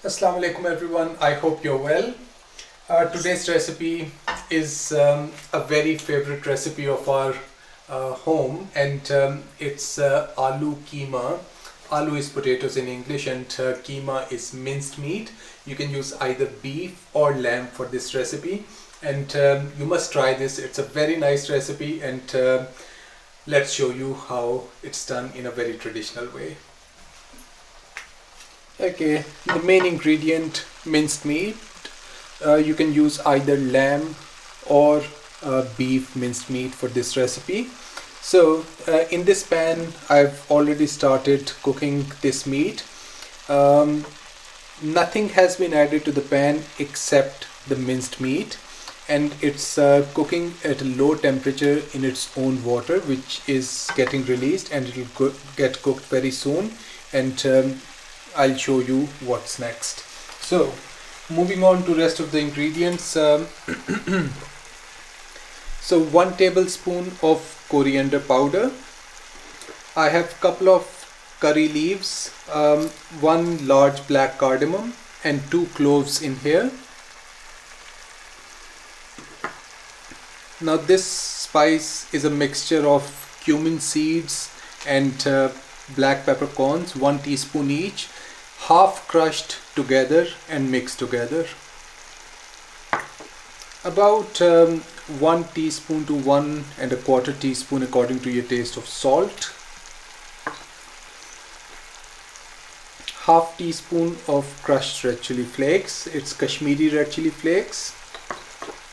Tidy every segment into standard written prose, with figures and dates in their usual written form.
Assalamu alaikum everyone, I hope you're well. Today's recipe is a very favorite recipe of our home, and it's Aloo Qeema. Aloo is potatoes in English, and Qeema is minced meat. You can use either beef or lamb for this recipe, and you must try this. It's a very nice recipe, and let's show you how it's done in a very traditional way. Okay, the main ingredient, minced meat. You can use either lamb or beef minced meat for this recipe. So in this pan I've already started cooking this meat. Nothing has been added to the pan except the minced meat, and it's cooking at a low temperature in its own water, which is getting released, and it will get cooked very soon, and I'll show you what's next. So moving on to rest of the ingredients. So 1 tablespoon of coriander powder. I have couple of curry leaves, 1 large black cardamom and 2 cloves in here. Now this spice is a mixture of cumin seeds and black peppercorns, 1 teaspoon each, half crushed together and mixed together. About 1 teaspoon to 1¼ teaspoon according to your taste of salt, half teaspoon of crushed red chili flakes, it's Kashmiri red chili flakes,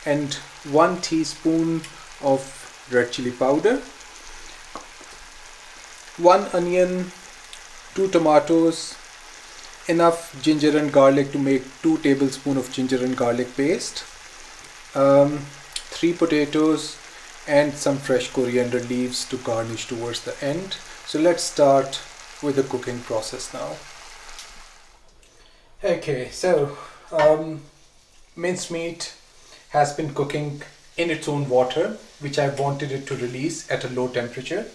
and 1 teaspoon of red chili powder, 1 onion, 2 tomatoes, enough ginger and garlic to make 2 tablespoons of ginger and garlic paste, 3 potatoes, and some fresh coriander leaves to garnish towards the end. So let's start with the cooking process now. Okay, so minced meat has been cooking in its own water, which I wanted it to release at a low temperature,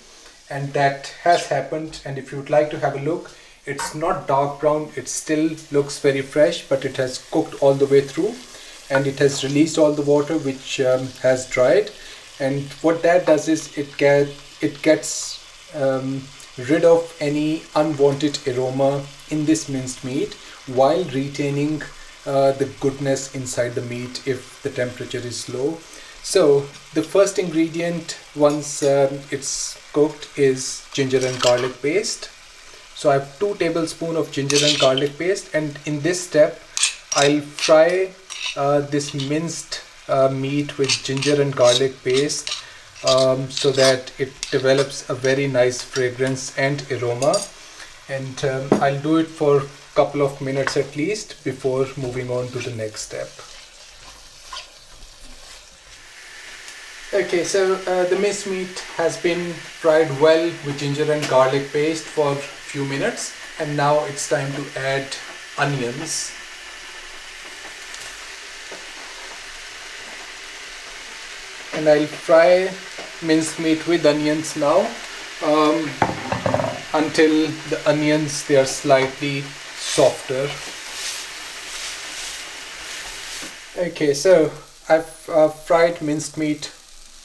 and that has happened. And if you would like to have a look, it's not dark brown, it still looks very fresh, but it has cooked all the way through, and it has released all the water which has dried. And what that does is it gets rid of any unwanted aroma in this minced meat while retaining the goodness inside the meat if the temperature is low. So the first ingredient, once it's cooked, is ginger and garlic paste. So I have 2 tablespoons of ginger and garlic paste, and in this step I'll fry this minced meat with ginger and garlic paste so that it develops a very nice fragrance and aroma, and I'll do it for a couple of minutes at least before moving on to the next step. Okay, so the minced meat has been fried well with ginger and garlic paste for a few minutes, and now it's time to add onions. And I'll fry minced meat with onions now until the onions, they are slightly softer. Okay, so I've fried minced meat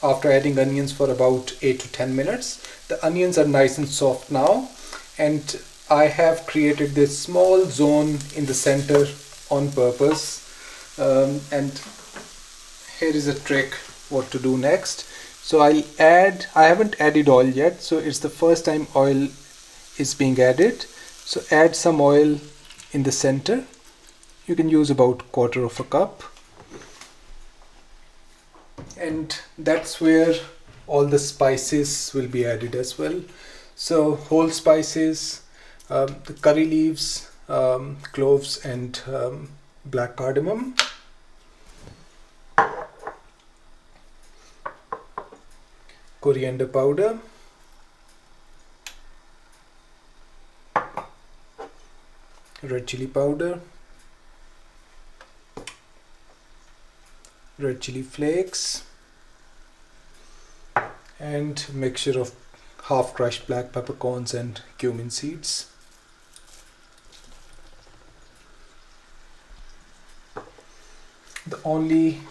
after adding onions for about 8 to 10 minutes. The onions are nice and soft now, and I have created this small zone in the center on purpose, and here is a trick what to do next. So I haven't added oil yet, so it's the first time oil is being added. So add some oil in the center. You can use about 1/4 cup, and that's where all the spices will be added as well. So whole spices, the curry leaves, cloves, and black cardamom, coriander powder, red chili powder, red chili flakes, and mixture of half crushed black peppercorns and cumin seeds. The only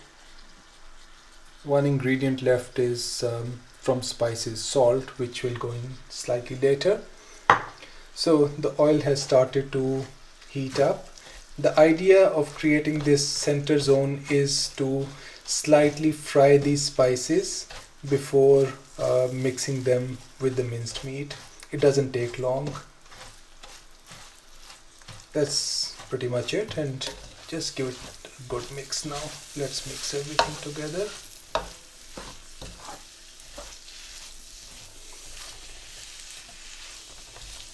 one ingredient left is from spices, salt, which will go in slightly later. So the oil has started to heat up. The idea of creating this center zone is to slightly fry these spices before mixing them with the minced meat. It doesn't take long. That's pretty much it, and just give it a good mix now. Let's mix everything together.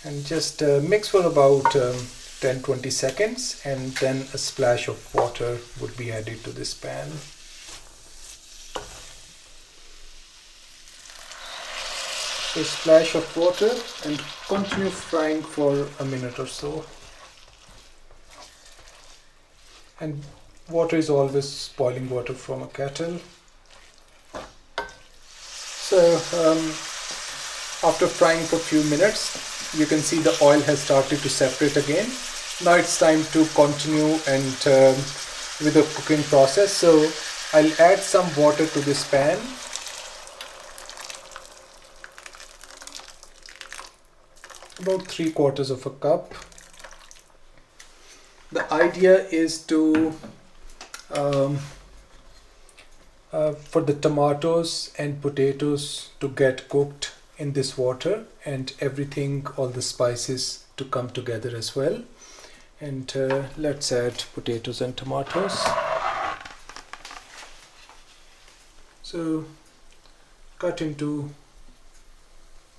And just mix for about 10-20 seconds, and then a splash of water would be added to this pan. So a splash of water, and continue frying for a minute or so. And water is always boiling water from a kettle. So after frying for a few minutes, you can see the oil has started to separate again. Now it's time to continue and with the cooking process. So I'll add some water to this pan. About 3/4 of a cup. The idea is to for the tomatoes and potatoes to get cooked in this water, and everything, all the spices to come together as well. And let's add potatoes and tomatoes. So cut into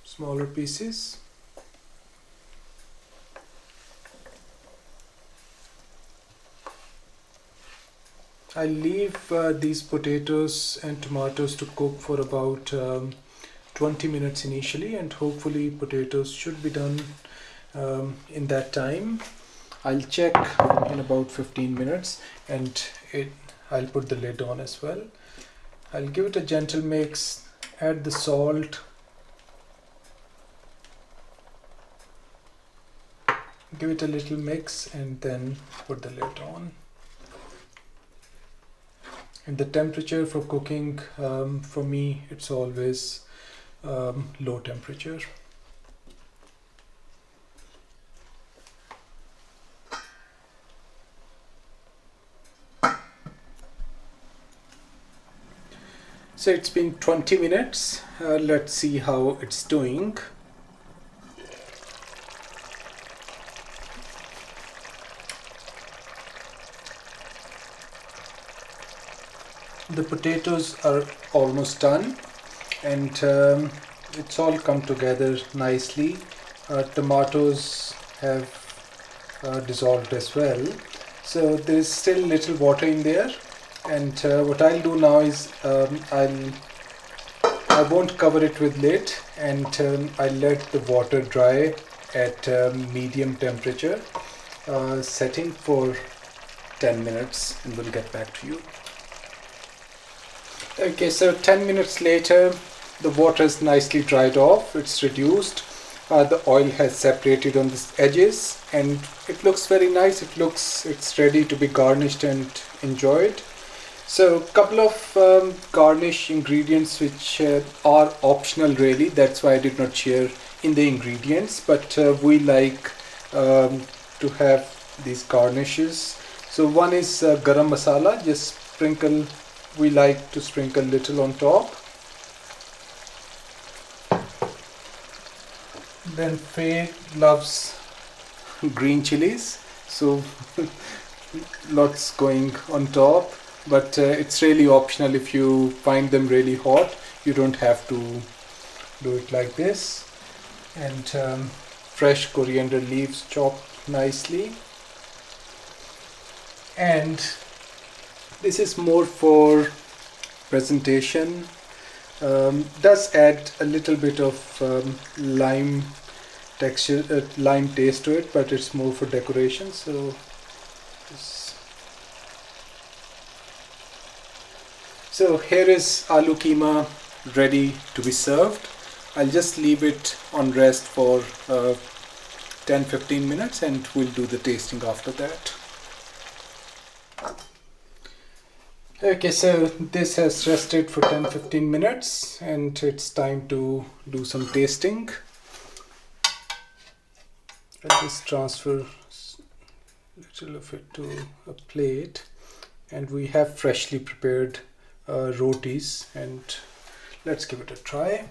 smaller pieces. I leave these potatoes and tomatoes to cook for about 20 minutes initially, and hopefully potatoes should be done in that time. I'll check in about 15 minutes, and I'll put the lid on as well. I'll give it a gentle mix, add the salt, give it a little mix, and then put the lid on. And the temperature for cooking, for me, it's always low temperature. So it's been 20 minutes. Let's see how it's doing. The potatoes are almost done, and it's all come together nicely. Tomatoes have dissolved as well, so there is still little water in there. And what I'll do now is I won't cover it with lid, and I'll let the water dry at medium temperature setting for 10 minutes, and we'll get back to you. Okay, so 10 minutes later, the water is nicely dried off, it's reduced, the oil has separated on the edges, and it looks very nice. It's ready to be garnished and enjoyed. So a couple of garnish ingredients which are optional really, that's why I did not share in the ingredients, but we like to have these garnishes. So one is garam masala, just sprinkle. We like to sprinkle little on top. Then Faye loves green chilies, so lots going on top, but it's really optional. If you find them really hot, you don't have to do it like this. And fresh coriander leaves chopped nicely. And this is more for presentation. Does add a little bit of lime texture, lime taste to it, but it's more for decoration. So here is aloo keema ready to be served. I'll just leave it on rest for 10-15 minutes, and we'll do the tasting after that. Okay, so this has rested for 10-15 minutes and it's time to do some tasting. I'll just transfer a little of it to a plate, and we have freshly prepared rotis, and let's give it a try.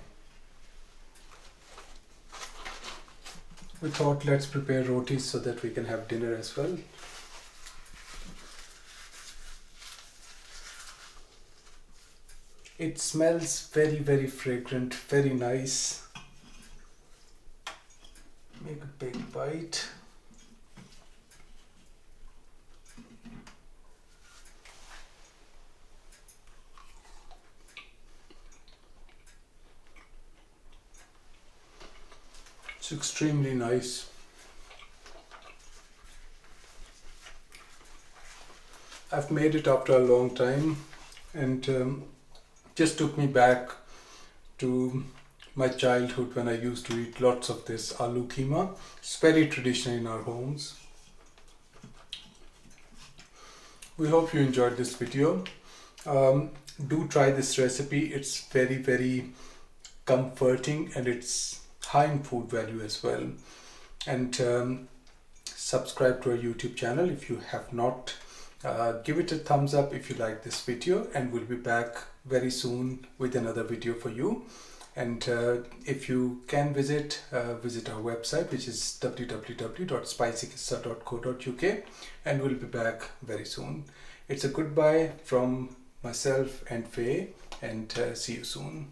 We thought let's prepare rotis so that we can have dinner as well. It smells very, very fragrant, very nice. Make a big bite. It's extremely nice. I've made it after a long time, and just took me back to my childhood when I used to eat lots of this Aloo Qeema. It's very traditional in our homes. We hope you enjoyed this video. Do try this recipe. It's very, very comforting and it's high in food value as well. And subscribe to our YouTube channel if you have not. Give it a thumbs up if you like this video, and we'll be back very soon with another video for you. And if you can visit our website, which is www.spicykissah.co.uk, and we'll be back very soon. It's a goodbye from myself and Faye, and see you soon.